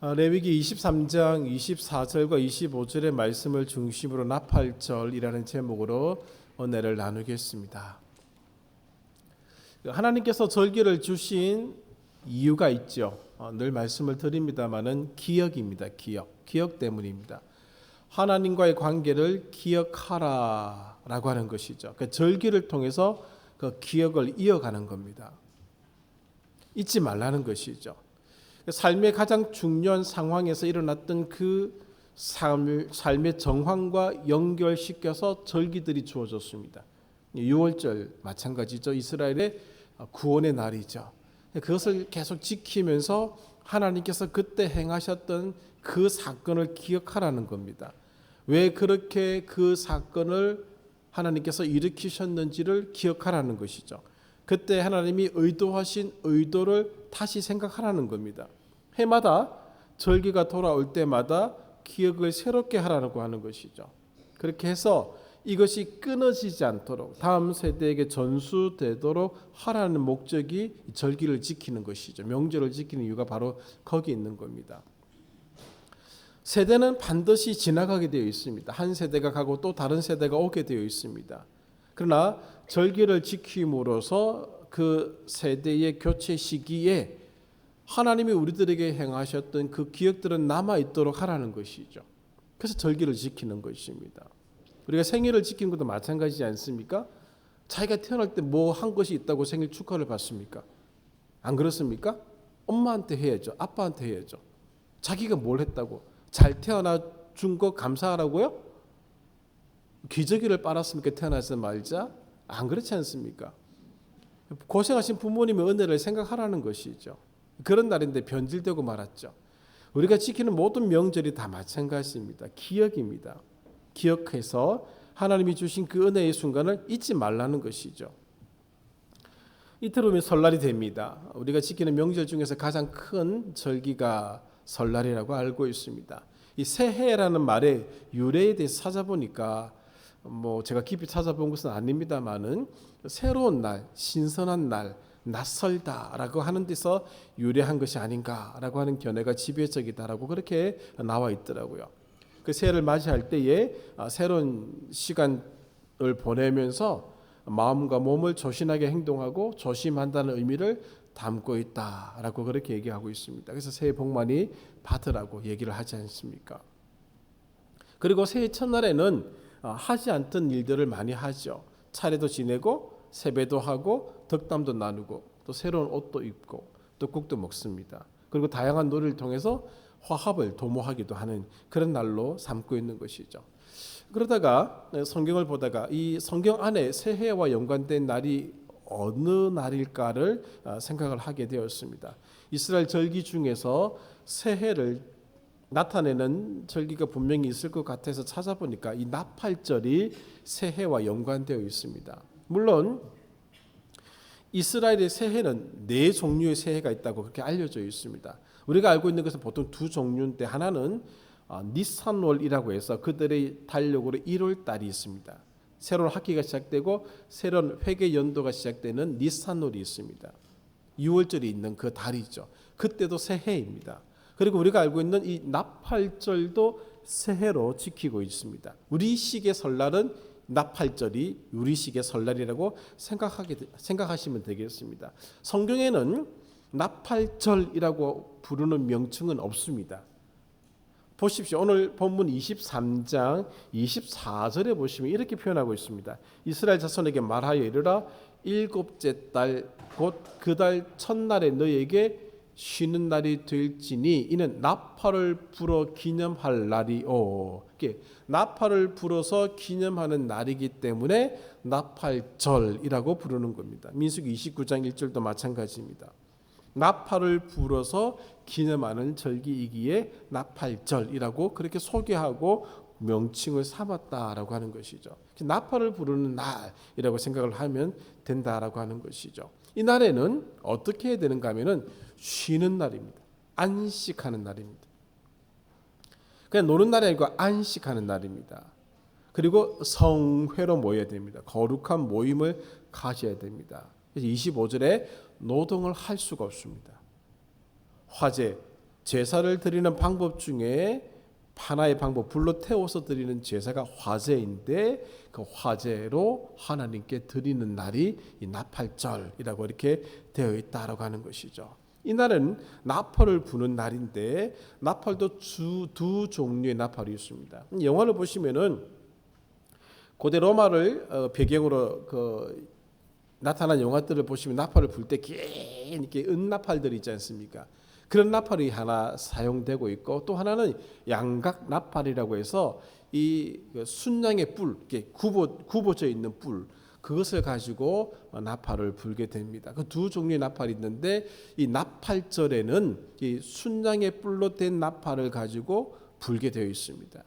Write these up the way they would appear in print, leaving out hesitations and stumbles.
레위기 23장 24절과 25절의 말씀을 중심으로 나팔절이라는 제목으로 은혜를 나누겠습니다. 하나님께서 절기를 주신 이유가 있죠. 늘 말씀을 드립니다마는 기억입니다. 기억 때문입니다. 하나님과의 관계를 기억하라라고 하는 것이죠. 그 절기를 통해서 그 기억을 이어가는 겁니다. 잊지 말라는 것이죠. 삶의 가장 중요한 상황에서 일어났던 그 삶의 정황과 연결시켜서 절기들이 주어졌습니다. 유월절 마찬가지죠. 이스라엘의 구원의 날이죠. 그것을 계속 지키면서 하나님께서 그때 행하셨던 그 사건을 기억하라는 겁니다. 왜 그렇게 그 사건을 하나님께서 일으키셨는지를 기억하라는 것이죠. 그때 하나님이 의도하신 의도를 다시 생각하라는 겁니다. 해마다 절기가 돌아올 때마다 기억을 새롭게 하라고 하는 것이죠. 그렇게 해서 이것이 끊어지지 않도록 다음 세대에게 전수되도록 하라는 목적이 절기를 지키는 것이죠. 명절을 지키는 이유가 바로 거기 있는 겁니다. 세대는 반드시 지나가게 되어 있습니다. 한 세대가 가고 또 다른 세대가 오게 되어 있습니다. 그러나 절기를 지킴으로써 그 세대의 교체 시기에 하나님이 우리들에게 행하셨던 그 기억들은 남아있도록 하라는 것이죠. 그래서 절기를 지키는 것입니다. 우리가 생일을 지키는 것도 마찬가지지 않습니까? 자기가 태어날 때 뭐 한 것이 있다고 생일 축하를 받습니까? 안 그렇습니까? 엄마한테 해야죠. 아빠한테 해야죠. 자기가 뭘 했다고? 잘 태어나 준 거 감사하라고요? 기저귀를 빨았으니까 태어나서 말자? 안 그렇지 않습니까? 고생하신 부모님의 은혜를 생각하라는 것이죠. 그런 날인데 변질되고 말았죠. 우리가 지키는 모든 명절이 다 마찬가지입니다. 기억입니다. 기억해서 하나님이 주신 그 은혜의 순간을 잊지 말라는 것이죠. 이틀 후면 설날이 됩니다. 우리가 지키는 명절 중에서 가장 큰 절기가 설날이라고 알고 있습니다. 이 새해라는 말의 유래에 대해서 찾아보니까 제가 깊이 찾아본 것은 아닙니다만은 새로운 날, 신선한 날, 낯설다라고 하는 데서 유래한 것이 아닌가라고 하는 견해가 지배적이다라고 그렇게 나와 있더라고요. 그 새해를 맞이할 때에 새로운 시간을 보내면서 마음과 몸을 조신하게 행동하고 조심한다는 의미를 담고 있다라고 그렇게 얘기하고 있습니다. 그래서 새해 복 많이 받으라고 얘기를 하지 않습니까? 그리고 새해 첫날에는 하지 않던 일들을 많이 하죠. 차례도 지내고 세배도 하고 덕담도 나누고 또 새로운 옷도 입고 또 국도 먹습니다. 그리고 다양한 놀이를 통해서 화합을 도모하기도 하는 그런 날로 삼고 있는 것이죠. 그러다가 성경을 보다가 이 성경 안에 새해와 연관된 날이 어느 날일까를 생각을 하게 되었습니다. 이스라엘 절기 중에서 새해를 나타내는 절기가 분명히 있을 것 같아서 찾아보니까 이 나팔절이 새해와 연관되어 있습니다. 물론 이스라엘의 새해는 4종류의 새해가 있다고 그렇게 알려져 있습니다. 우리가 알고 있는 것은 보통 2종류인데 하나는 니산월이라고 해서 그들의 달력으로 1월 달이 있습니다. 새로운 학기가 시작되고 새로운 회계 연도가 시작되는 니산월이 있습니다. 6월절이 있는 그 달이죠. 그때도 새해입니다. 그리고 우리가 알고 있는 이 나팔절도 새해로 지키고 있습니다. 우리식의 설날은 나팔절이 우리식의 설날이라고 생각하시면 되겠습니다. 성경에는 나팔절이라고 부르는 명칭은 없습니다. 보십시오. 오늘 본문 23장 24절에 보시면 이렇게 표현하고 있습니다. 이스라엘 자손에게 말하여 이르라 일곱째 달 곧 그 달 첫날에 너에게 쉬는 날이 될지니 이는 나팔을 불어 기념할 날이오. 나팔을 불어서 기념하는 날이기 때문에 나팔절이라고 부르는 겁니다. 민수기 29장 1절도 마찬가지입니다. 나팔을 불어서 기념하는 절기이기에 나팔절이라고 그렇게 소개하고 명칭을 삼았다라고 하는 것이죠. 나팔을 부르는 날이라고 생각을 하면 된다라고 하는 것이죠. 이 날에는 어떻게 해야 되는가 하면은 쉬는 날입니다. 안식하는 날입니다. 그냥 노는 날이 아니고 안식하는 날입니다. 그리고 성회로 모여야 됩니다. 거룩한 모임을 가져야 됩니다. 그래서 25절에 노동을 할 수가 없습니다. 화재, 제사를 드리는 방법 중에 하나의 방법, 불로 태워서 드리는 제사가 화제인데 그 화제로 하나님께 드리는 날이 이 나팔절이라고 이렇게 되어 있다라고 하는 것이죠. 이 날은 나팔을 부는 날인데 나팔도 두 종류의 나팔이 있습니다. 영화를 보시면은 고대 로마를 배경으로 나타난 영화들을 보시면 나팔을 불 때 긴 이렇게 은나팔들이 있지 않습니까? 그런 나팔이 하나 사용되고 있고 또 하나는 양각 나팔이라고 해서 이 순양의 뿔, 이렇게 굽어져 있는 뿔, 그것을 가지고 나팔을 불게 됩니다. 그 두 종류의 나팔이 있는데 이 나팔절에는 이 순양의 뿔로 된 나팔을 가지고 불게 되어 있습니다.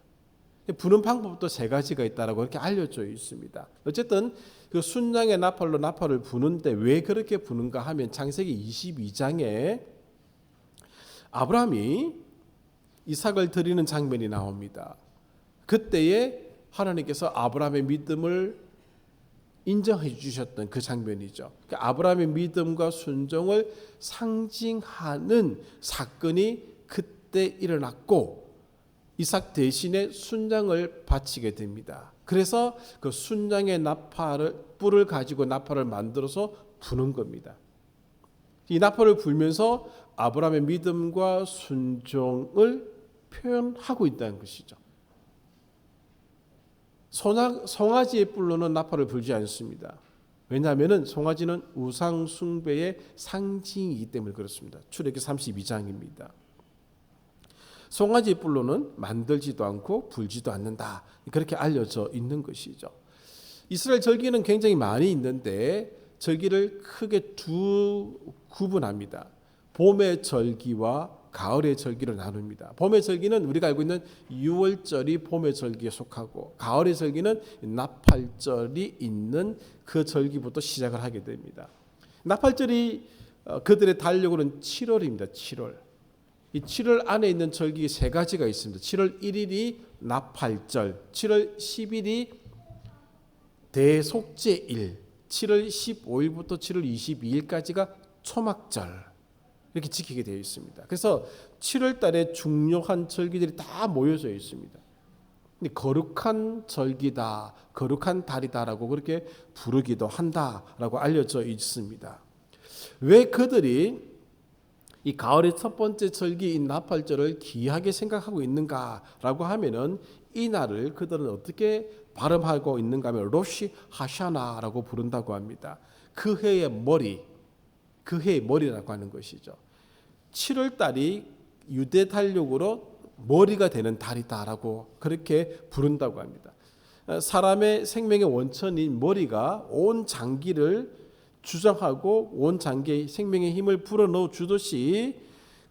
부는 방법도 세 가지가 있다라고 이렇게 알려져 있습니다. 어쨌든 그 순양의 나팔로 나팔을 부는데 왜 그렇게 부는가 하면 창세기 22장에 아브라함이 이삭을 드리는 장면이 나옵니다. 그때에 하나님께서 아브라함의 믿음을 인정해 주셨던 그 장면이죠. 그러니까 아브라함의 믿음과 순종을 상징하는 사건이 그때 일어났고 이삭 대신에 순양을 바치게 됩니다. 그래서 그 순양의 뿔을 가지고 나팔을 만들어서 부는 겁니다. 이 나팔을 불면서 아브라함의 믿음과 순종을 표현하고 있다는 것이죠. 송아지의 뿔로는 나팔을 불지 않습니다. 왜냐하면 송아지는 우상 숭배의 상징이기 때문에 그렇습니다. 출애굽기 32장입니다. 송아지 뿔로는 만들지도 않고 불지도 않는다. 그렇게 알려져 있는 것이죠. 이스라엘 절기는 굉장히 많이 있는데 절기를 크게 구분합니다. 봄의 절기와 가을의 절기로 나눕니다. 봄의 절기는 우리가 알고 있는 6월절이 봄의 절기에 속하고 가을의 절기는 나팔절이 있는 그 절기부터 시작을 하게 됩니다. 나팔절이 그들의 달력으로는 7월입니다. 7월. 이 7월 안에 있는 절기 세 가지가 있습니다. 7월 1일이 나팔절, 7월 10일이 대속죄일, 7월 15일부터 7월 22일까지가 초막절 이렇게 지키게 되어 있습니다. 그래서 7월 달에 중요한 절기들이 다 모여져 있습니다. 거룩한 절기다, 거룩한 달이다라고 그렇게 부르기도 한다라고 알려져 있습니다. 왜 그들이 이 가을의 첫 번째 절기인 나팔절을 귀하게 생각하고 있는가라고 하면은 이 날을 그들은 어떻게 발음하고 있는가 하면 로시 하샤나라고 부른다고 합니다. 그 해의 머리라고 하는 것이죠. 7월 달이 유대 달력으로 머리가 되는 달이다라고 그렇게 부른다고 합니다. 사람의 생명의 원천인 머리가 온 장기를 주장하고 온 장기에 생명의 힘을 불어넣어 주듯이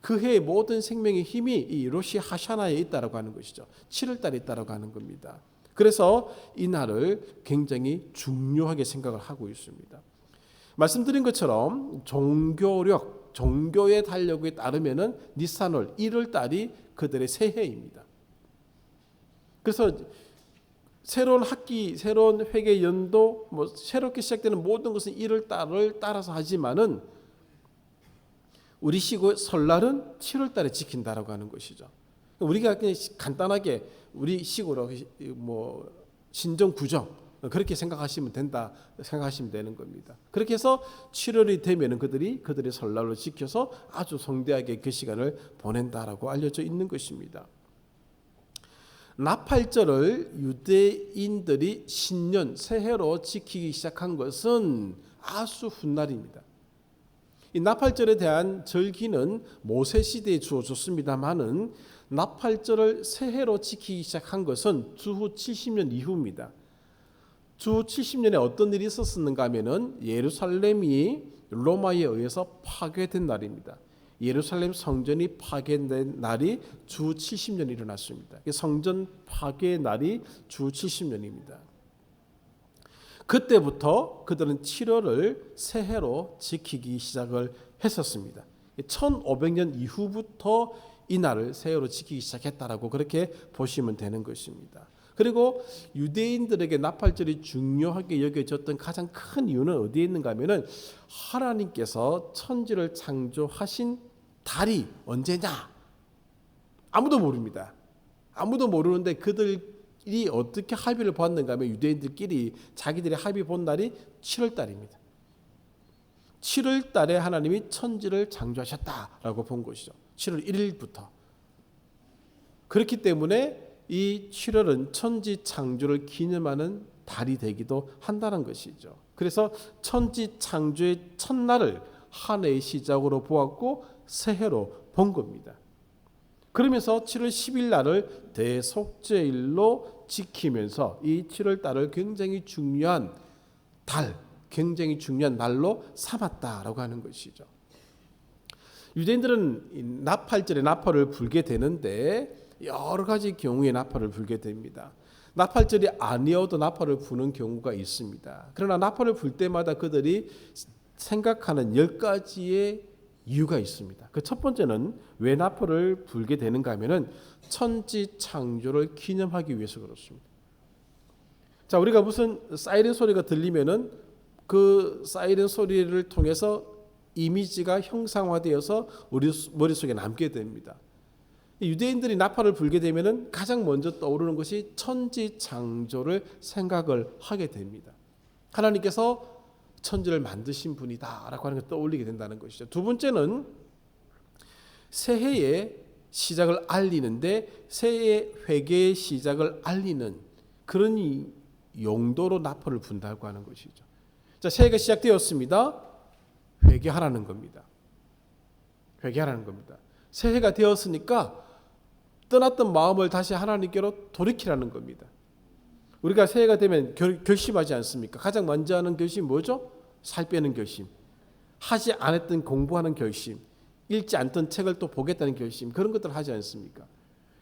그 해의 모든 생명의 힘이 이 로시 하샤나에 있다라고 하는 것이죠. 7월 달에 있다라고 하는 겁니다. 그래서 이 날을 굉장히 중요하게 생각을 하고 있습니다. 말씀드린 것처럼 종교의 달력에 따르면은 니산월 1월 달이 그들의 새해입니다. 그래서 새로운 학기, 새로운 회계 연도, 새롭게 시작되는 모든 것은 1월 달을 따라서 하지만은 우리 시고 설날은 7월 달에 지킨다라고 하는 것이죠. 우리가 그냥 간단하게 우리 식으로 신정 구정 그렇게 생각하시면 된다 생각하시면 되는 겁니다. 그렇게 해서 7월이 되면은 그들의 설날로 지켜서 아주 성대하게 그 시간을 보낸다라고 알려져 있는 것입니다. 나팔절을 유대인들이 신년 새해로 지키기 시작한 것은 아주 훗날입니다. 이 나팔절에 대한 절기는 모세 시대에 주어졌습니다만은 나팔절을 새해로 지키기 시작한 것은 주후 70년 이후입니다. 주후 70년에 어떤 일이 있었는가 하면은 예루살렘이 로마에 의해서 파괴된 날입니다. 예루살렘 성전이 파괴된 날이 주 70년이 일어났습니다. 성전 파괴의 날이 주 70년입니다. 그때부터 그들은 7월을 새해로 지키기 시작을 했었습니다. 1500년 이후부터 이 날을 새해로 지키기 시작했다라고 그렇게 보시면 되는 것입니다. 그리고 유대인들에게 나팔절이 중요하게 여겨졌던 가장 큰 이유는 어디에 있는가 하면은 하나님께서 천지를 창조하신 달이 언제냐? 아무도 모릅니다. 아무도 모르는데 그들이 어떻게 합의를 보았는가 하면 유대인들끼리 자기들의 합의 본 날이 7월 달입니다. 7월 달에 하나님이 천지를 창조하셨다라고 본 것이죠. 7월 1일부터. 그렇기 때문에 이 7월은 천지 창조를 기념하는 달이 되기도 한다는 것이죠. 그래서 천지 창조의 첫날을 한 해의 시작으로 보았고 새해로 본 겁니다. 그러면서 7월 10일 날을 대속죄일로 지키면서 이 7월 달을 굉장히 중요한 달, 굉장히 중요한 날로 삼았다라고 하는 것이죠. 유대인들은 나팔절에 나팔을 불게 되는데 여러 가지 경우에 나팔을 불게 됩니다. 나팔절이 아니어도 나팔을 부는 경우가 있습니다. 그러나 나팔을 불 때마다 그들이 생각하는 10가지의 이유가 있습니다. 그 첫 번째는 왜 나팔을 불게 되는가 하면은 천지 창조를 기념하기 위해서 그렇습니다. 자, 우리가 무슨 사이렌 소리가 들리면은 그 사이렌 소리를 통해서 이미지가 형상화되어서 우리 머릿속에 남게 됩니다. 유대인들이 나팔을 불게 되면은 가장 먼저 떠오르는 것이 천지 창조를 생각을 하게 됩니다. 하나님께서 천지를 만드신 분이다라고 하는 걸 떠올리게 된다는 것이죠. 두 번째는 새해의 시작을 알리는데 새해 회개의 시작을 알리는 그런 용도로 나팔을 분다고 하는 것이죠. 자, 새해가 시작되었습니다. 회개하라는 겁니다. 회개하라는 겁니다. 새해가 되었으니까 떠났던 마음을 다시 하나님께로 돌이키라는 겁니다. 우리가 새해가 되면 결심하지 않습니까? 가장 먼저 하는 결심이 뭐죠? 살 빼는 결심. 하지 않았던 공부하는 결심. 읽지 않던 책을 또 보겠다는 결심. 그런 것들을 하지 않습니까?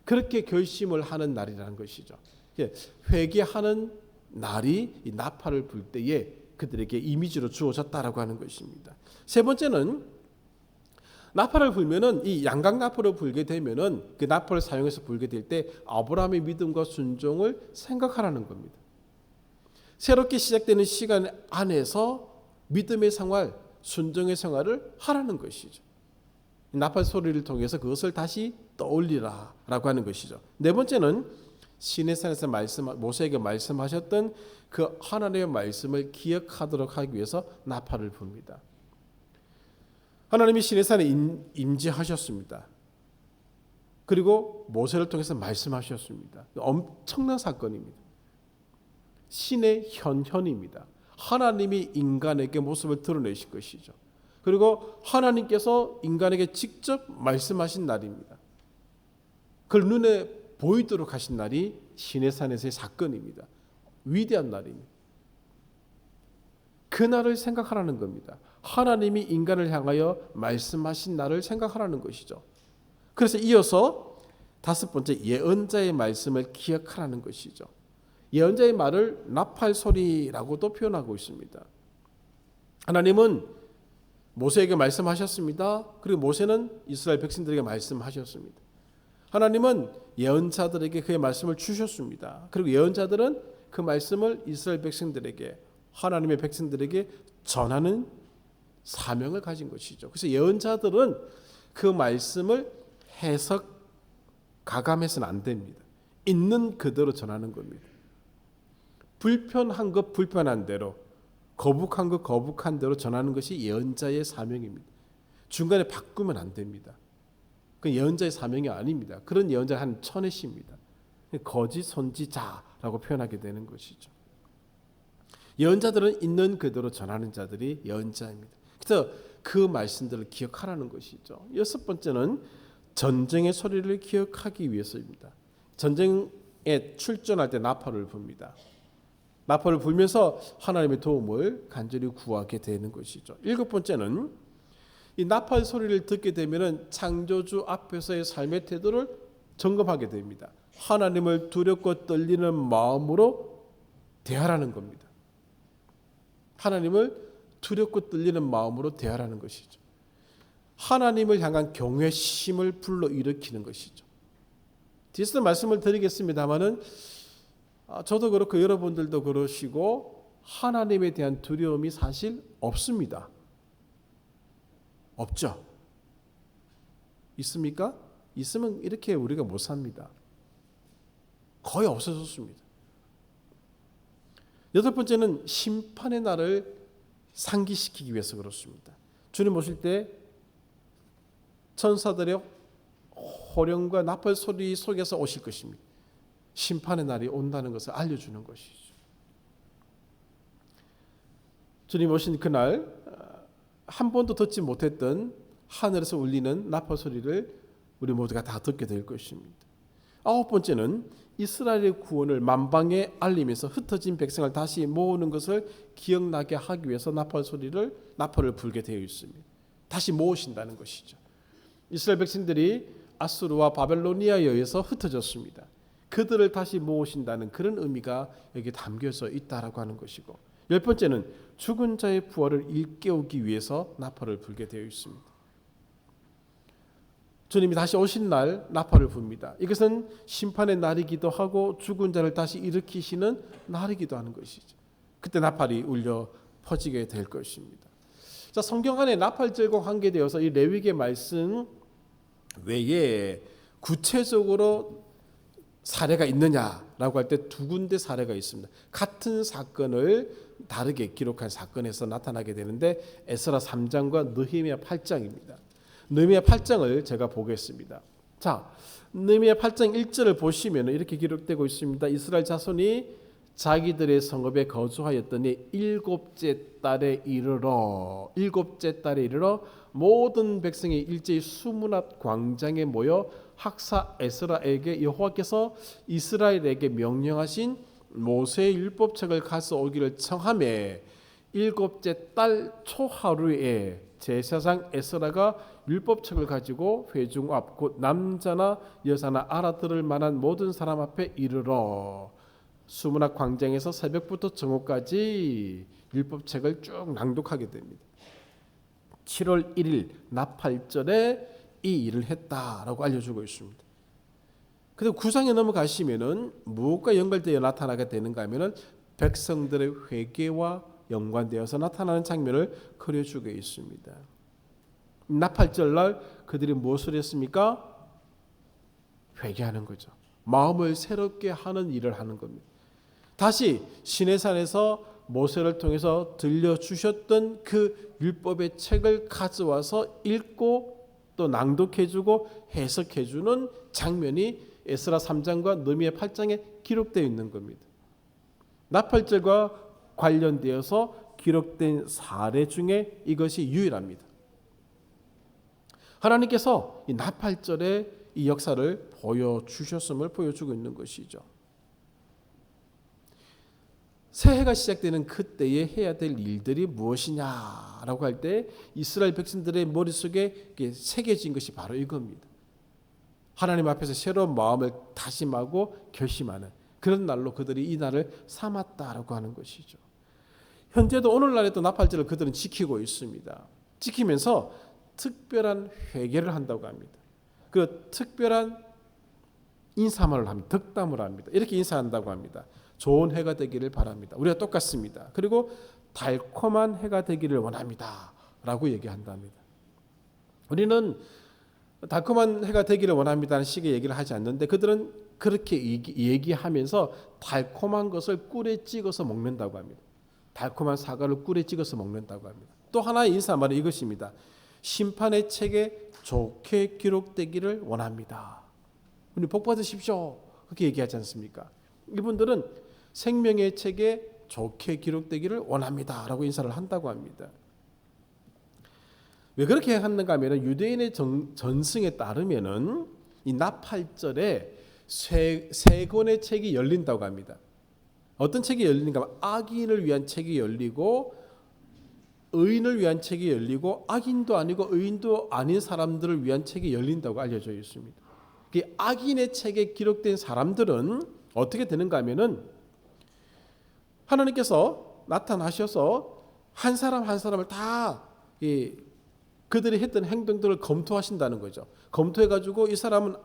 그렇게 결심을 하는 날이라는 것이죠. 회개하는 날이 이 나팔을 불 때에 그들에게 이미지로 주어졌다라고 하는 것입니다. 세 번째는 나팔을 불면은 이 양각 나팔을 불게 되면은 그 나팔을 사용해서 불게 될 때 아브라함의 믿음과 순종을 생각하라는 겁니다. 새롭게 시작되는 시간 안에서 믿음의 생활, 순종의 생활을 하라는 것이죠. 나팔 소리를 통해서 그것을 다시 떠올리라라고 하는 것이죠. 네 번째는 시내산에서 모세에게 말씀하셨던 그 하나님의 말씀을 기억하도록 하기 위해서 나팔을 붑니다. 하나님이 시내산에 임재하셨습니다. 그리고 모세를 통해서 말씀하셨습니다. 엄청난 사건입니다. 신의 현현입니다. 하나님이 인간에게 모습을 드러내신 것이죠. 그리고 하나님께서 인간에게 직접 말씀하신 날입니다. 그걸 눈에 보이도록 하신 날이 시내산에서의 사건입니다. 위대한 날입니다. 그 날을 생각하라는 겁니다. 하나님이 인간을 향하여 말씀하신 날을 생각하라는 것이죠. 그래서 이어서 다섯 번째 예언자의 말씀을 기억하라는 것이죠. 예언자의 말을 나팔 소리라고도 표현하고 있습니다. 하나님은 모세에게 말씀하셨습니다. 그리고 모세는 이스라엘 백성들에게 말씀하셨습니다. 하나님은 예언자들에게 그의 말씀을 주셨습니다. 그리고 예언자들은 그 말씀을 이스라엘 백성들에게 하나님의 백성들에게 전하는 사명을 가진 것이죠. 그래서 예언자들은 그 말씀을 해석 가감해서는 안 됩니다. 있는 그대로 전하는 겁니다. 불편한 것 불편한 대로, 거북한 것 거북한 대로 전하는 것이 예언자의 사명입니다. 중간에 바꾸면 안 됩니다. 그 예언자의 사명이 아닙니다. 그런 예언자가 한 천해시입니다. 거짓 선지자라고 표현하게 되는 것이죠. 예언자들은 있는 그대로 전하는 자들이 예언자입니다. 그래서 그 말씀들을 기억하라는 것이죠. 여섯 번째는 전쟁의 소리를 기억하기 위해서입니다. 전쟁에 출전할 때 나팔을 붑니다. 나팔을 불면서 하나님의 도움을 간절히 구하게 되는 것이죠. 일곱 번째는 이 나팔 소리를 듣게 되면 창조주 앞에서의 삶의 태도를 점검하게 됩니다. 하나님을 두렵고 떨리는 마음으로 대하라는 겁니다. 하나님을 두렵고 떨리는 마음으로 대하라는 것이죠. 하나님을 향한 경외심을 불러일으키는 것이죠. 뒤에서 말씀을 드리겠습니다마는 저도 그렇고 여러분들도 그러시고 하나님에 대한 두려움이 사실 없습니다. 없죠? 있습니까? 있으면 이렇게 우리가 못 삽니다. 거의 없어졌습니다. 여덟 번째는 심판의 날을 상기시키기 위해서 그렇습니다. 주님 오실 때 천사들의 호령과 나팔 소리 속에서 오실 것입니다. 심판의 날이 온다는 것을 알려주는 것이죠. 주님 오신 그날 한 번도 듣지 못했던 하늘에서 울리는 나팔 소리를 우리 모두가 다 듣게 될 것입니다. 아홉 번째는 이스라엘의 구원을 만방에 알리면서 흩어진 백성을 다시 모으는 것을 기억나게 하기 위해서 나팔을 불게 되어 있습니다. 다시 모으신다는 것이죠. 이스라엘 백성들이 아수르와 바벨로니아에 의해서 흩어졌습니다. 그들을 다시 모으신다는 그런 의미가 여기 담겨져 있다라고 하는 것이고, 열 번째는 죽은 자의 부활을 일깨우기 위해서 나팔을 불게 되어 있습니다. 주님이 다시 오신 날 나팔을 붑니다. 이것은 심판의 날이기도 하고 죽은 자를 다시 일으키시는 날이기도 하는 것이죠. 그때 나팔이 울려 퍼지게 될 것입니다. 자, 성경 안에 나팔절과 관계되어서 이 레위기 말씀 외에 구체적으로 사례가 있느냐라고 할 때 두 군데 사례가 있습니다. 같은 사건을 다르게 기록한 사건에서 나타나게 되는데 에스라 3장과 느헤미야 8장입니다. 느헤미야 8장을 제가 보겠습니다. 자, 느헤미야 8장 1절을 보시면 이렇게 기록되고 있습니다. 이스라엘 자손이 자기들의 성읍에 거주하였더니 일곱째 달에 이르러 모든 백성이 일제히 수문앞 광장에 모여 학사 에스라에게 여호와께서 이스라엘에게 명령하신 모세의 율법책을 가져오기를 청하매 일곱째 달 초하루에 제사장 에스라가 율법책을 가지고 회중 앞 곧 남자나 여자나 알아들을 만한 모든 사람 앞에 이르러 수문학 광장에서 새벽부터 정오까지 율법책을 쭉 낭독하게 됩니다. 7월 1일 나팔절에 이 일을 했다라고 알려주고 있습니다. 그리고 9장에 넘어가시면은 무엇과 연결되어 나타나게 되는가 하면은 백성들의 회개와 연관되어서 나타나는 장면을 그려주고 있습니다. 나팔절날 그들이 무엇을 했습니까? 회개하는 거죠. 마음을 새롭게 하는 일을 하는 겁니다. 다시 시내산에서 모세를 통해서 들려주셨던 그 율법의 책을 가져와서 읽고 또 낭독해주고 해석해주는 장면이 에스라 3장과 느헤미야 8장에 기록되어 있는 겁니다. 나팔절과 관련되어서 기록된 사례 중에 이것이 유일합니다. 하나님께서 이 나팔절의 이 역사를 보여주셨음을 보여주고 있는 것이죠. 새해가 시작되는 그때에 해야 될 일들이 무엇이냐라고 할 때 이스라엘 백성들의 머릿속에 새겨진 것이 바로 이겁니다. 하나님 앞에서 새로운 마음을 다짐하고 결심하는 그런 날로 그들이 이 날을 삼았다라고 하는 것이죠. 현재도 오늘날에도 나팔절을 그들은 지키고 있습니다. 지키면서 특별한 회개를 한다고 합니다. 그 특별한 인사말을 합니다. 덕담을 합니다. 이렇게 인사한다고 합니다. 좋은 해가 되기를 바랍니다. 우리가 똑같습니다. 그리고 달콤한 해가 되기를 원합니다. 라고 얘기한답니다. 우리는 달콤한 해가 되기를 원합니다는 식의 얘기를 하지 않는데 그들은 그렇게 얘기하면서 달콤한 것을 꿀에 찍어서 먹는다고 합니다. 달콤한 사과를 꿀에 찍어서 먹는다고 합니다. 또 하나의 인사말은 이것입니다. 심판의 책에 좋게 기록되기를 원합니다. 우리 복 받으십시오. 그렇게 얘기하지 않습니까? 이분들은 생명의 책에 좋게 기록되기를 원합니다. 라고 인사를 한다고 합니다. 왜 그렇게 하는가 하면 유대인의 전승에 따르면은 이 나팔절에 세 권의 책이 열린다고 합니다. 어떤 책이 열리는가 하면 악인을 위한 책이 열리고 의인을 위한 책이 열리고 악인도 아니고 의인도 아닌 사람들을 위한 책이 열린다고 알려져 있습니다. 악인의 책에 기록된 사람들은 어떻게 되는가 하면은 하나님께서 나타나셔서 한 사람 한 사람을 다 그들이 했던 행동들을 검토하신다는 거죠. 검토해가지고 이 사람은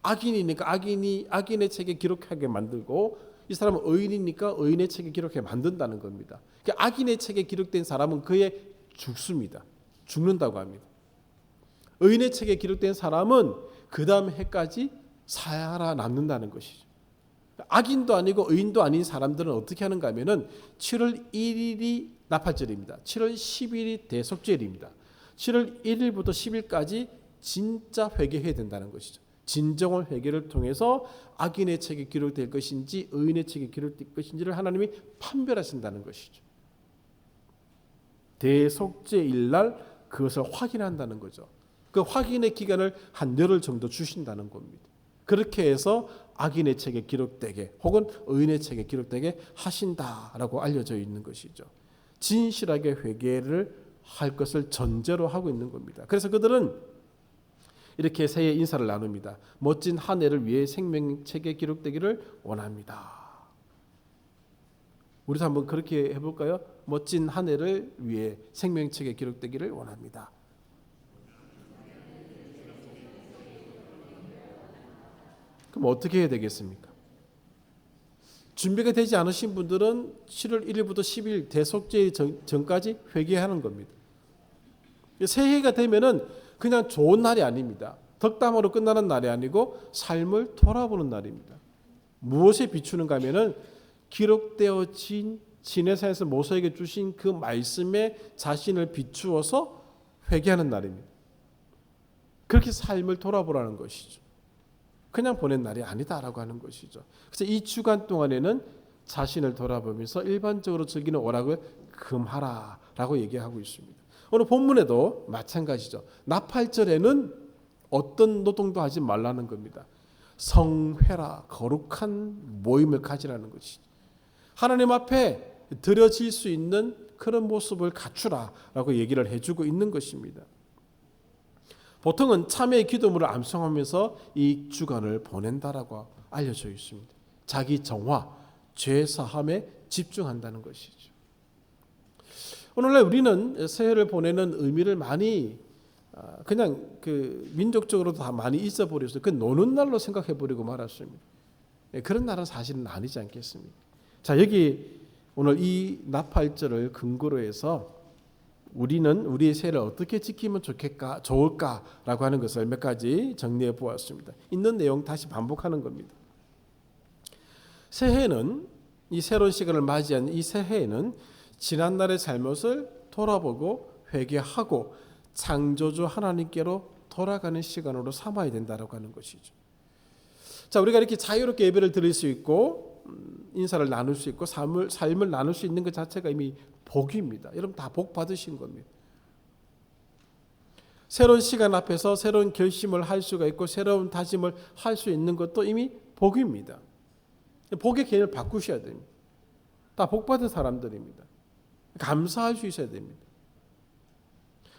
악인이니까 악인의 책에 기록하게 만들고 이 사람은 의인이니까 의인의 책에 기록하게 만든다는 겁니다. 그러니까 악인의 책에 기록된 사람은 그에 죽습니다. 죽는다고 합니다. 의인의 책에 기록된 사람은 그 다음 해까지 살아남는다는 것이죠. 악인도 아니고 의인도 아닌 사람들은 어떻게 하는가 하면은 7월 1일이 나팔절입니다. 7월 10일이 대속절입니다. 7월 1일부터 10일까지 진짜 회개해야 된다는 것이죠. 진정한 회개를 통해서 악인의 책이 기록될 것인지 의인의 책이 기록될 것인지를 하나님이 판별하신다는 것이죠. 대속죄일 날 그것을 확인한다는 거죠. 그 확인의 기간을 한 열흘 정도 주신다는 겁니다. 그렇게 해서 악인의 책에 기록되게 혹은 의인의 책에 기록되게 하신다라고 알려져 있는 것이죠. 진실하게 회개를 할 것을 전제로 하고 있는 겁니다. 그래서 그들은 이렇게 새해 인사를 나눕니다. 멋진 한 해를 위해 생명책에 기록되기를 원합니다. 우리도 한번 그렇게 해볼까요? 멋진 한 해를 위해 생명책에 기록되기를 원합니다. 그럼 어떻게 해야 되겠습니까? 준비가 되지 않으신 분들은 7월 1일부터 10일 대속죄 전까지 회개하는 겁니다. 새해가 되면은 그냥 좋은 날이 아닙니다. 덕담으로 끝나는 날이 아니고 삶을 돌아보는 날입니다. 무엇에 비추는가 하면은 기록되어진 지내사에서 모세에게 주신 그 말씀에 자신을 비추어서 회개하는 날입니다. 그렇게 삶을 돌아보라는 것이죠. 그냥 보낸 날이 아니다라고 하는 것이죠. 그래서 이 주간 동안에는 자신을 돌아보면서 일반적으로 즐기는 오락을 금하라라고 얘기하고 있습니다. 오늘 본문에도 마찬가지죠. 나팔절에는 어떤 노동도 하지 말라는 겁니다. 성회라, 거룩한 모임을 가지라는 것이죠. 하나님 앞에 드려질 수 있는 그런 모습을 갖추라라고 얘기를 해주고 있는 것입니다. 보통은 참회의 기도문을 암송하면서 이 주간을 보낸다라고 알려져 있습니다. 자기 정화, 죄 사함에 집중한다는 것이죠. 오늘날 우리는 새해를 보내는 의미를 많이 그냥 그 민족적으로 다 많이 잊어버렸어요. 그 노는 날로 생각해버리고 말았습니다. 그런 날은 사실은 아니지 않겠습니까? 자, 여기 오늘 이 나팔절을 근거로 해서 우리는 우리의 새해를 어떻게 지키면 좋을까라고 하는 것을 몇 가지 정리해 보았습니다. 있는 내용 다시 반복하는 겁니다. 새해는 이 새로운 시간을 맞이한 이 새해에는 지난날의 잘못을 돌아보고 회개하고 창조주 하나님께로 돌아가는 시간으로 삼아야 된다라고 하는 것이죠. 자, 우리가 이렇게 자유롭게 예배를 드릴 수 있고 인사를 나눌 수 있고 삶을 나눌 수 있는 것 자체가 이미 복입니다. 여러분 다 복 받으신 겁니다. 새로운 시간 앞에서 새로운 결심을 할 수가 있고 새로운 다짐을 할 수 있는 것도 이미 복입니다. 복의 개념을 바꾸셔야 됩니다. 다 복 받은 사람들입니다. 감사할 수 있어야 됩니다.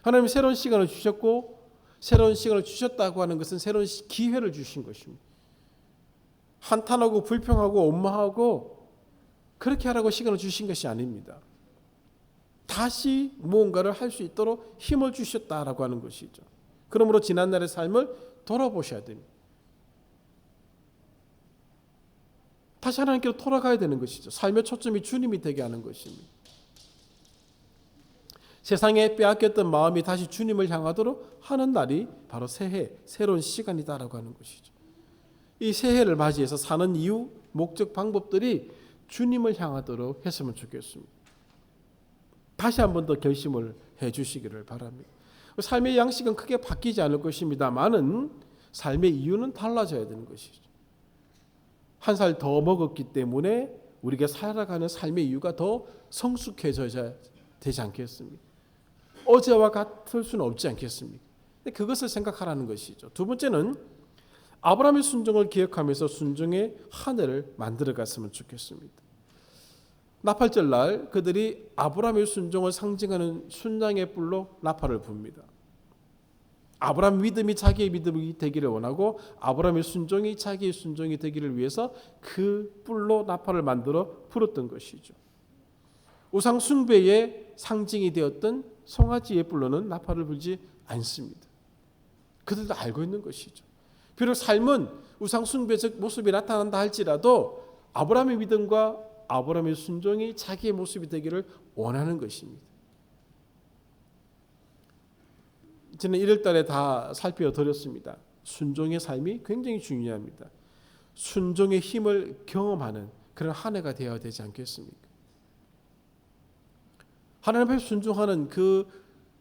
하나님이 새로운 시간을 주셨고 새로운 시간을 주셨다고 하는 것은 새로운 기회를 주신 것입니다. 한탄하고 불평하고 원망하고 그렇게 하라고 시간을 주신 것이 아닙니다. 다시 무언가를 할 수 있도록 힘을 주셨다라고 하는 것이죠. 그러므로 지난날의 삶을 돌아보셔야 됩니다. 다시 하나님께로 돌아가야 되는 것이죠. 삶의 초점이 주님이 되게 하는 것입니다. 세상에 빼앗겼던 마음이 다시 주님을 향하도록 하는 날이 바로 새해, 새로운 시간이다라고 하는 것이죠. 이 새해를 맞이해서 사는 이유, 목적, 방법들이 주님을 향하도록 했으면 좋겠습니다. 다시 한 번 더 결심을 해 주시기를 바랍니다. 삶의 양식은 크게 바뀌지 않을 것입니다만은 삶의 이유는 달라져야 되는 것이죠. 한 살 더 먹었기 때문에 우리가 살아가는 삶의 이유가 더 성숙해져야 되지 않겠습니까? 어제와 같을 수는 없지 않겠습니까? 그것을 생각하라는 것이죠. 두 번째는 아브라함의 순종을 기억하면서 순종의 한 해를 만들어갔으면 좋겠습니다. 나팔절 날 그들이 아브라함의 순종을 상징하는 순양의 뿔로 나팔을 붑니다. 아브라함 믿음이 자기의 믿음이 되기를 원하고 아브라함의 순종이 자기의 순종이 되기를 위해서 그 뿔로 나팔을 만들어 불었던 것이죠. 우상 숭배의 상징이 되었던 송아지의 뿔로는 나팔을 불지 않습니다. 그들도 알고 있는 것이죠. 비록 삶은 우상 숭배적 모습이 나타난다 할지라도 아브라함의 믿음과 아브라함의 순종이 자기의 모습이 되기를 원하는 것입니다. 저는 1월 달에 다 살펴드렸습니다. 순종의 삶이 굉장히 중요합니다. 순종의 힘을 경험하는 그런 한 해가 되어야 되지 않겠습니까? 하나님 앞에 순종하는 그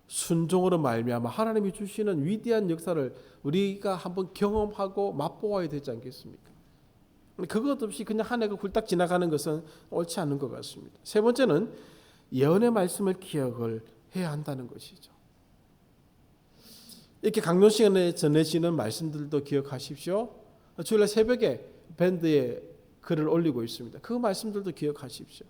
순종으로 말미암아 하나님이 주시는 위대한 역사를 우리가 한번 경험하고 맛보아야 되지 않겠습니까? 그것 없이 그냥 한 해가 훌딱 지나가는 것은 옳지 않은 것 같습니다. 세 번째는 예언의 말씀을 기억을 해야 한다는 것이죠. 이렇게 강론 시간에 전해지는 말씀들도 기억하십시오. 주일날 새벽에 밴드에 글을 올리고 있습니다. 그 말씀들도 기억하십시오.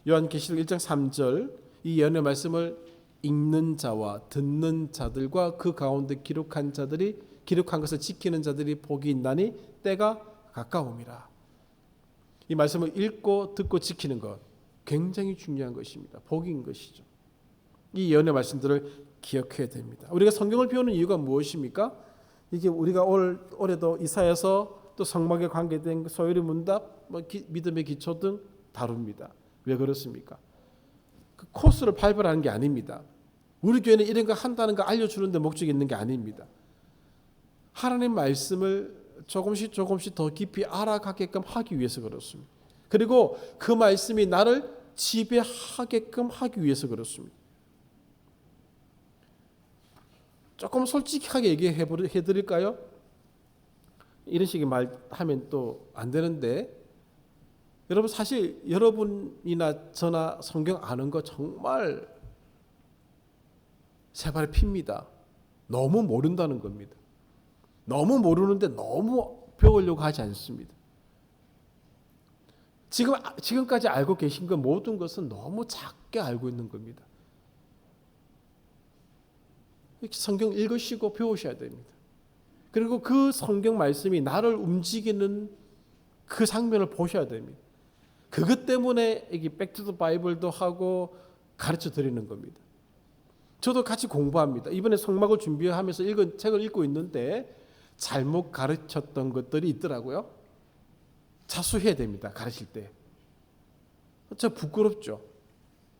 요한계시록 1장 3절 이 예언의 말씀을 읽는 자와 듣는 자들과 그 가운데 기록한 것을 지키는 자들이 복이 있나니 때가 가까움이라. 이 말씀을 읽고 듣고 지키는 것 굉장히 중요한 것입니다. 복인 것이죠. 이 예언의 말씀들을 기억해야 됩니다. 우리가 성경을 배우는 이유가 무엇입니까? 이게 우리가 올해도 이사야서 또 성막에 관계된 소요리 문답, 믿음의 기초 등 다룹니다. 왜 그렇습니까? 그 코스를 발표하는 게 아닙니다. 우리 교회는 이런 거 한다는 거 알려주는 데 목적이 있는 게 아닙니다. 하나님 말씀을 조금씩 더 깊이 알아가게끔 하기 위해서 그렇습니다. 그리고 그 말씀이 나를 지배하게끔 하기 위해서 그렇습니다. 조금 솔직하게 얘기해 드릴까요? 이런 식의 말하면 또 안 되는데 여러분 사실 여러분이나 저나 성경 아는 거 정말 세 발에 핍니다. 너무 모른다는 겁니다. 너무 모르는데 너무 배우려고 하지 않습니다. 지금까지 알고 계신 것 모든 것은 너무 작게 알고 있는 겁니다. 성경 읽으시고 배우셔야 됩니다. 그리고 그 성경 말씀이 나를 움직이는 그 장면을 보셔야 됩니다. 그것 때문에 이 백투더 바이블도 하고 가르쳐 드리는 겁니다. 저도 같이 공부합니다. 이번에 성막을 준비하면서 읽은 책을 읽고 있는데 잘못 가르쳤던 것들이 있더라고요. 자수해야 됩니다. 가르칠 때. 저 부끄럽죠.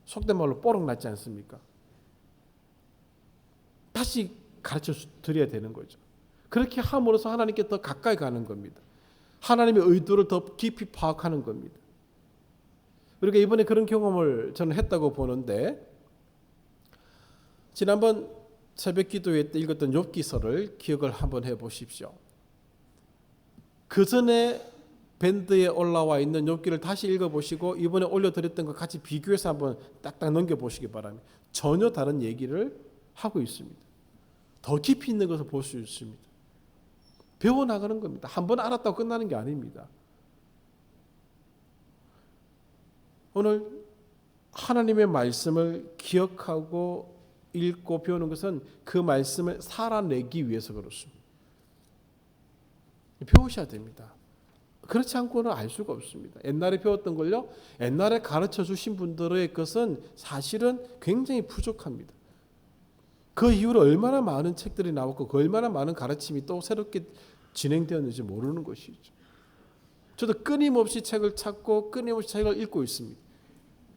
속된 말로 뽀록 났지 않습니까? 다시 가르쳐 드려야 되는 거죠. 그렇게 함으로써 하나님께 더 가까이 가는 겁니다. 하나님의 의도를 더 깊이 파악하는 겁니다. 우리가 이번에 그런 경험을 저는 했다고 보는데 지난번 새벽 기도회 때 읽었던 욥기서를 기억을 한번 해보십시오. 그 전에 밴드에 올라와 있는 욥기를 다시 읽어보시고 이번에 올려드렸던 것 같이 비교해서 한번 딱딱 넘겨보시기 바랍니다. 전혀 다른 얘기를 하고 있습니다. 더 깊이 있는 것을 볼 수 있습니다. 배워나가는 겁니다. 한번 알았다고 끝나는 게 아닙니다. 오늘 하나님의 말씀을 기억하고 읽고 배우는 것은 그 말씀을 살아내기 위해서 그렇습니다. 배우셔야 됩니다. 그렇지 않고는 알 수가 없습니다. 옛날에 배웠던 걸요, 옛날에 가르쳐 주신 분들의 것은 사실은 굉장히 부족합니다. 그 이후로 얼마나 많은 책들이 나왔고 그 얼마나 많은 가르침이 또 새롭게 진행되었는지 모르는 것이죠. 저도 끊임없이 책을 찾고 끊임없이 책을 읽고 있습니다.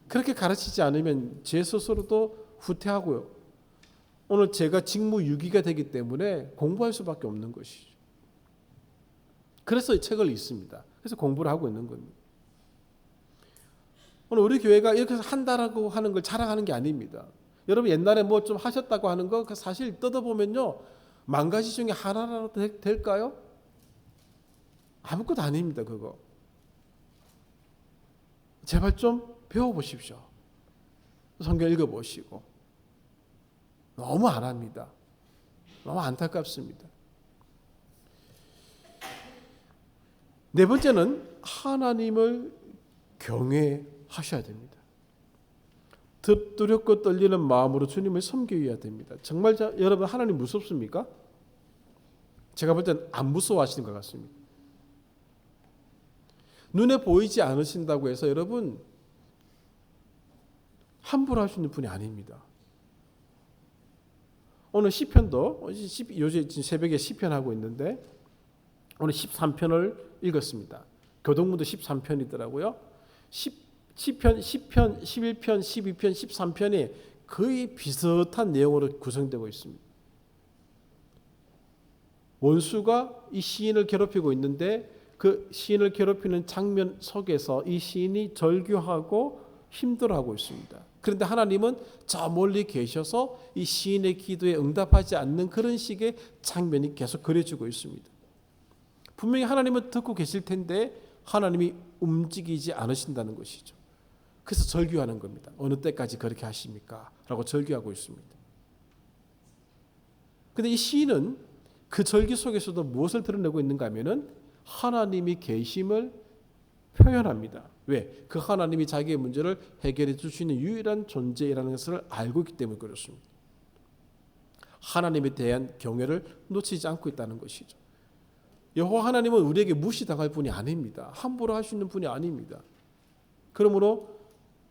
그렇게 가르치지 않으면 제 스스로도 후퇴하고요. 오늘 제가 직무유기가 되기 때문에 공부할 수밖에 없는 것이죠. 그래서 이 책을 읽습니다. 그래서 공부를 하고 있는 겁니다. 오늘 우리 교회가 이렇게 한다라고 하는 걸 자랑하는 게 아닙니다. 여러분 옛날에 뭐 좀 하셨다고 하는 거 사실 뜯어보면요. 10,000가지 중에 하나라도 될까요? 아무것도 아닙니다. 그거. 제발 좀 배워보십시오. 성경 읽어보시고. 너무 안 합니다. 너무 안타깝습니다. 네 번째는 하나님을 경외하셔야 됩니다. 두렵고 떨리는 마음으로 주님을 섬겨야 됩니다. 정말 여러분 하나님 무섭습니까? 제가 볼 땐 안 무서워하시는 것 같습니다. 눈에 보이지 않으신다고 해서 여러분 함부로 할 수 있는 분이 아닙니다. 오늘 시편도 요새 새벽에 시편 하고 있는데 오늘 13편을 읽었습니다. 교동문도 13편이더라고요. 시편, 10편, 11편, 12편, 13편이 거의 비슷한 내용으로 구성되고 있습니다. 원수가 이 시인을 괴롭히고 있는데 그 시인을 괴롭히는 장면 속에서 이 시인이 절규하고 힘들어하고 있습니다. 그런데 하나님은 저 멀리 계셔서 이 시인의 기도에 응답하지 않는 그런 식의 장면이 계속 그려지고 있습니다. 분명히 하나님은 듣고 계실 텐데 하나님이 움직이지 않으신다는 것이죠. 그래서 절규하는 겁니다. 어느 때까지 그렇게 하십니까? 라고 절규하고 있습니다. 그런데 이 시인은 그 절규 속에서도 무엇을 드러내고 있는가 하면은 하나님이 계심을 표현합니다. 왜? 그 하나님이 자기의 문제를 해결해 줄 수 있는 유일한 존재라는 것을 알고 있기 때문에 그렇습니다. 하나님에 대한 경외를 놓치지 않고 있다는 것이죠. 여호와 하나님은 우리에게 무시당할 분이 아닙니다. 함부로 할 수 있는 분이 아닙니다. 그러므로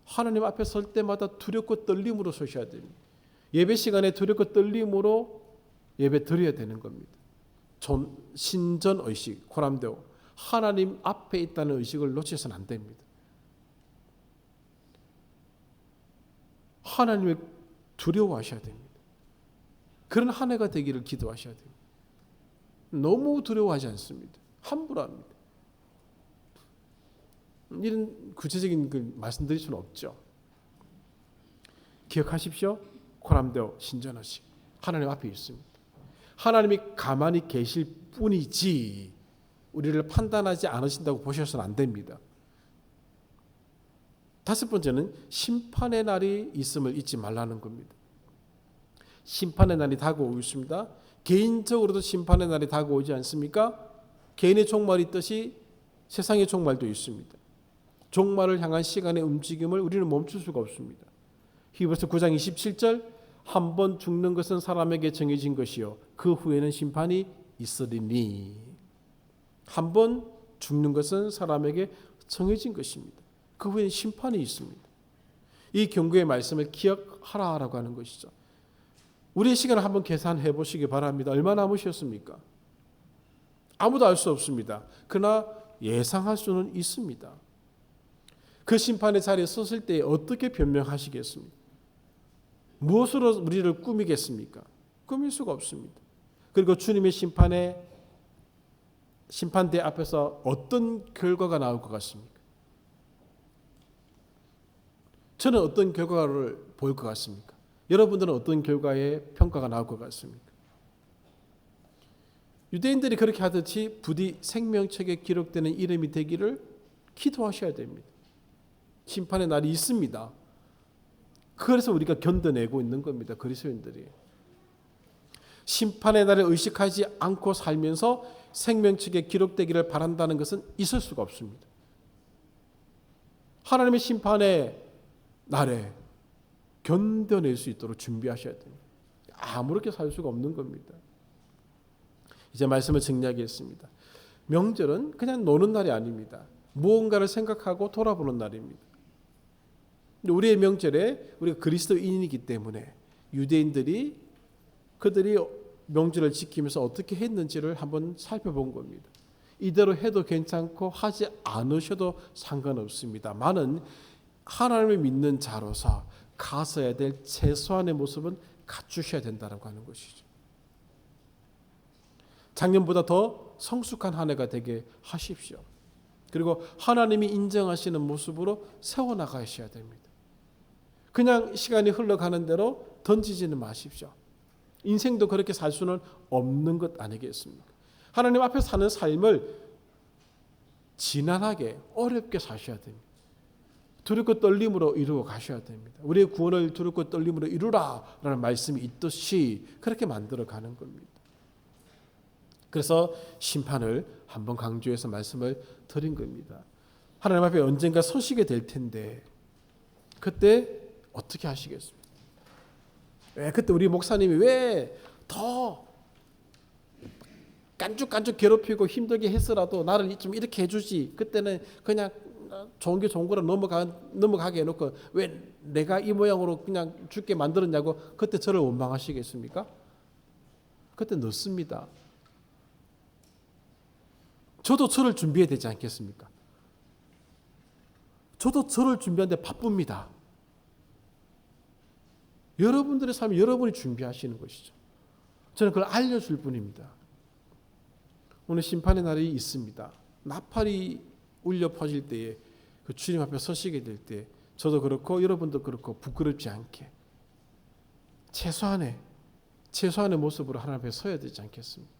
하나님 앞에 설 때마다 두렵고 떨림으로 서셔야 됩니다. 예배 시간에 두렵고 떨림으로 예배 드려야 되는 겁니다. 신전 의식, 코람데오, 하나님 앞에 있다는 의식을 놓쳐서는 안 됩니다. 하나님을 두려워하셔야 됩니다. 그런 한 해가 되기를 기도하셔야 됩니다. 너무 두려워하지 않습니다. 함부로 합니다. 이런 구체적인 그 말씀드릴 수는 없죠. 기억하십시오. 코람데오 신전의식 하나님 앞에 있습니다. 하나님이 가만히 계실 뿐이지 우리를 판단하지 않으신다고 보셔서는 안 됩니다. 다섯 번째는 심판의 날이 있음을 잊지 말라는 겁니다. 심판의 날이 다가오고 있습니다. 개인적으로도 심판의 날이 다가오지 않습니까? 개인의 종말이 있듯이 세상의 종말도 있습니다. 종말을 향한 시간의 움직임을 우리는 멈출 수가 없습니다. 히브리서 9장 27절 한 번 죽는 것은 사람에게 정해진 것이요 그 후에는 심판이 있으리니. 한 번 죽는 것은 사람에게 정해진 것입니다. 그 후에는 심판이 있습니다. 이 경고의 말씀을 기억하라라고 하는 것이죠. 우리의 시간을 한번 계산해 보시기 바랍니다. 얼마나 남으셨습니까? 아무도 알 수 없습니다. 그러나 예상할 수는 있습니다. 그 심판의 자리에 섰을 때 어떻게 변명하시겠습니까? 무엇으로 우리를 꾸미겠습니까? 꾸밀 수가 없습니다. 그리고 주님의 심판대 앞에서 어떤 결과가 나올 것 같습니까? 저는 어떤 결과를 보일 것 같습니까? 여러분들은 어떤 결과의 평가가 나올 것 같습니까? 유대인들이 그렇게 하듯이 부디 생명책에 기록되는 이름이 되기를 기도하셔야 됩니다. 심판의 날이 있습니다. 그래서 우리가 견뎌내고 있는 겁니다. 그리스도인들이. 심판의 날을 의식하지 않고 살면서 생명책에 기록되기를 바란다는 것은 있을 수가 없습니다. 하나님의 심판의 날에 견뎌낼 수 있도록 준비하셔야 됩니다. 아무렇게 살 수가 없는 겁니다. 이제 말씀을 정리하겠습니다. 명절은 그냥 노는 날이 아닙니다. 무언가를 생각하고 돌아보는 날입니다. 우리의 명절에 우리가 그리스도인이기 때문에 유대인들이 그들이 명절을 지키면서 어떻게 했는지를 한번 살펴본 겁니다. 이대로 해도 괜찮고 하지 않으셔도 상관없습니다만은 하나님을 믿는 자로서 가서야 될 최소한의 모습은 갖추셔야 된다고 하는 것이죠. 작년보다 더 성숙한 한 해가 되게 하십시오. 그리고 하나님이 인정하시는 모습으로 세워나가셔야 됩니다. 그냥 시간이 흘러가는 대로 던지지는 마십시오. 인생도 그렇게 살 수는 없는 것 아니겠습니까? 하나님 앞에 사는 삶을 지난하게 어렵게 사셔야 됩니다. 두렵고 떨림으로 이루어 가셔야 됩니다. 우리의 구원을 두렵고 떨림으로 이루라라는 말씀이 있듯이 그렇게 만들어 가는 겁니다. 그래서 심판을 한번 강조해서 말씀을 드린 겁니다. 하나님 앞에 언젠가 서시게 될 텐데 그때 어떻게 하시겠습니까? 왜 그때 우리 목사님이 왜 더 깐죽깐죽 괴롭히고 힘들게 했으라도 나를 좀 이렇게 해주지. 그때는 그냥 좋은 게 좋은 거라 넘어가게 해놓고 왜 내가 이 모양으로 그냥 죽게 만들었냐고 그때 저를 원망하시겠습니까? 그때 늦습니다. 저도 저를 준비해야 되지 않겠습니까? 저도 저를 준비하는데 바쁩니다. 여러분들의 삶을 여러분이 준비하시는 것이죠. 저는 그걸 알려줄 뿐입니다. 오늘 심판의 날이 있습니다. 나팔이 울려 퍼질 때에 그 주님 앞에 서시게 될 때 저도 그렇고 여러분도 그렇고 부끄럽지 않게 최소한의 모습으로 하나님 앞에 서야 되지 않겠습니까?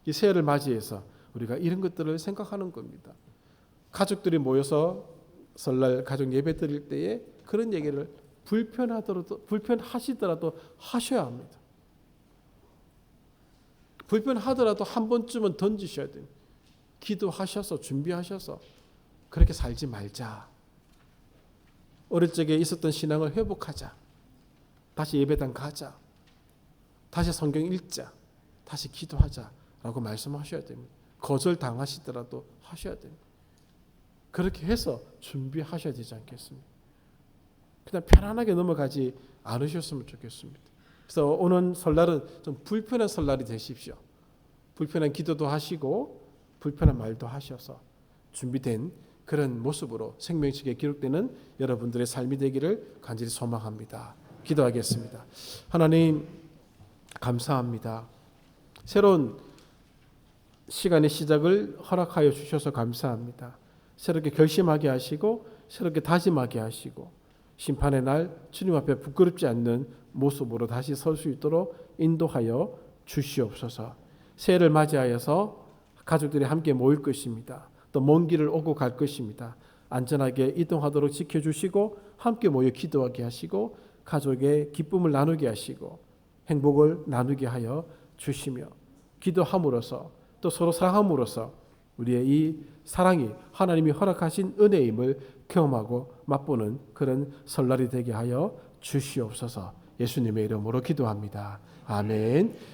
이 새해를 맞이해서 우리가 이런 것들을 생각하는 겁니다. 가족들이 모여서 설날 가족 예배 드릴 때에 그런 얘기를 불편하시더라도 하셔야 합니다. 불편하더라도 한 번쯤은 던지셔야 돼요. 기도하셔서 준비하셔서 그렇게 살지 말자. 어릴 적에 있었던 신앙을 회복하자. 다시 예배당 가자. 다시 성경 읽자. 다시 기도하자라고 말씀하셔야 됩니다. 거절당하시더라도 하셔야 됩니다. 그렇게 해서 준비하셔야 되지 않겠습니까? 그냥 편안하게 넘어가지 않으셨으면 좋겠습니다. 그래서 오는 설날은 좀 불편한 설날이 되십시오. 불편한 기도도 하시고 불편한 말도 하셔서 준비된 그런 모습으로 생명책에 기록되는 여러분들의 삶이 되기를 간절히 소망합니다. 기도하겠습니다. 하나님 감사합니다. 새로운 시간의 시작을 허락하여 주셔서 감사합니다. 새롭게 결심하게 하시고 새롭게 다짐하게 하시고 심판의 날 주님 앞에 부끄럽지 않는 모습으로 다시 설 수 있도록 인도하여 주시옵소서. 새해를 맞이하여서 가족들이 함께 모일 것입니다. 또 먼 길을 오고 갈 것입니다. 안전하게 이동하도록 지켜주시고 함께 모여 기도하게 하시고 가족의 기쁨을 나누게 하시고 행복을 나누게 하여 주시며 기도함으로써 또 서로 사랑함으로써 우리의 이 사랑이 하나님이 허락하신 은혜임을 경험하고 맛보는 그런 설날이 되게 하여 주시옵소서. 예수님의 이름으로 기도합니다. 아멘.